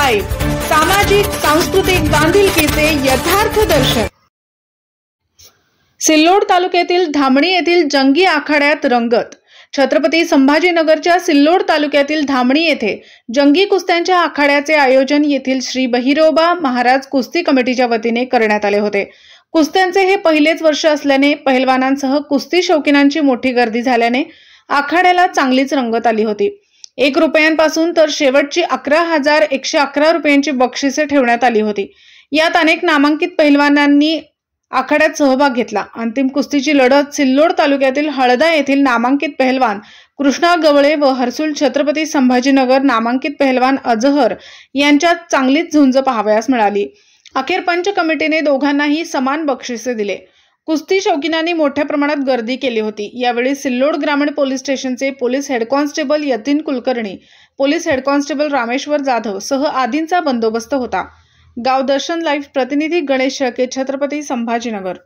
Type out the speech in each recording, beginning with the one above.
Live, सामाजिक सांस्कृतिक बांधिलकीचे यथार्थ दर्शन। सिल्लोड तालुक्यातील धामणी येथील जंगी आखाड्यात रंगत। छत्रपती संभाजीनगरच्या सिल्लोड तालुक्यातील धामणी येथे जंगी कुस्त्यांच्या आखाड्याचे आयोजन येथील श्री बहिरोबा महाराज कुस्ती कमिटीच्या वतीने करण्यात आले होते। कुस्त्यांचे हे पहिलेच वर्ष असल्याने पहिलवानांसह कुस्ती शौकीनांची मोठी गर्दी झाल्याने आखाड्याला चांगलीच रंगत आली होती। 1 रुपयांपासून तर शेवटची 11,111 रुपयांची बक्षिसे ठेवण्यात आली होती। यात अनेक नामांकित पहिलवानांनी आखाड्यात सहभाग घेतला। अंतिम कुस्तीची लढत सिल्लोड तालुक्यातील हळदा येथील नामांकित पहिलवान कृष्णा गवळे व हर्सुल छत्रपती संभाजीनगर नामांकित पहिलवान अजहर यांच्यात चांगलीच झुंज पाहावयास मिळाली। अखेर पंच कमिटीने दोघांनाही समान बक्षिसे दिले। कुस्ती शौकीनांनी मोठ्या प्रमाणात गर्दी केली होती। यावेळी सिल्लोड ग्रामीण पोलीस स्टेशनचे police head constable Yatin Kulkarni, police head constable Rameshwar Jadhav सह आदींचा बंदोबस्त होता। गाव दर्शन लाईव्ह प्रतिनिधी गणेश शेळके, छत्रपती संभाजीनगर।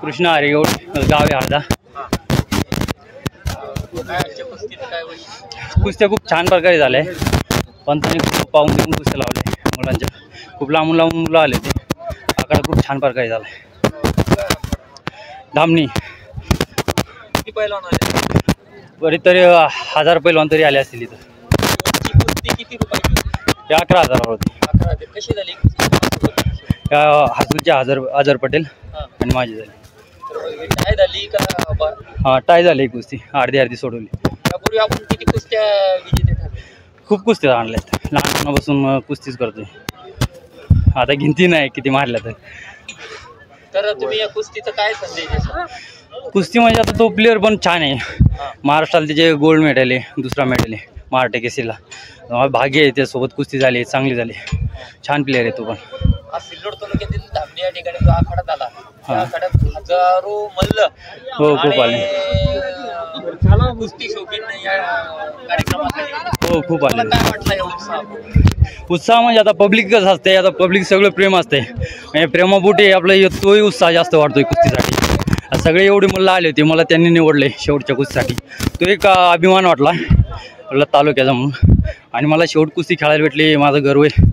कृष्णा हरिगौड, गाव आहे हळदा. कुस्त्या खूप छान प्रकारे झाल्या. पंतांनी खूप पाहून देऊन कुस्त्या लावल्या मुलांच्या. खूप लांबून लांबून मुलं आले ते. आकडा खूप छान प्रकारे झाला. धामणी बरी तरी 1000 पैलवान तरी आले असतील इथं. 11,000 होती. हसूचे अजर पटेल आणि माझी झाली. हां, टाय झाली कुस्ती. अर्धी सोडवली. खूप कुस्त्या आणल्यात. लहानपणापासून कुस्तीच करतोय. आता गिनती नाही किती मारल्या तर तुम्ही या कुस्तीचं काय संदेश देता? कुस्ती म्हणजे आता तो प्लेअर पण छान आहे. महाराष्ट्राला त्याचे गोल्ड मेडल आहे, दुसरा मेडल आहे महाराष्ट्र केसरीला. भाग्य आहे त्यासोबत कुस्ती झाली, चांगली झाली. छान प्लेअर आहे तो पण. आज सिल्लोड तालुक्यातील धामणी या ठिकाणी जो आखाडा झाला त्या आखाड्यात हजारो मल्ल हो, खूप आले. कुस्ती शौकीन या कार्यक्रमासाठी हो, खूप आले. काय वाटलं या उत्साह? उत्साह म्हणजे आता पब्लिकच असते. आता पब्लिक सगळं प्रेम असते. म्हणजे प्रेमापोटी आपलं तोही उत्साह जास्त वाढतोय कुस्तीसाठी. सगळे एवढे मल्ल आले होते, मला त्यांनी निवडले शेवटच्या कुस्तीसाठी. तो एक अभिमान वाटला तालुक्याचा म्हणून. आणि मला शेवट कुस्ती खेळायला भेटली, माझा गर्व आहे.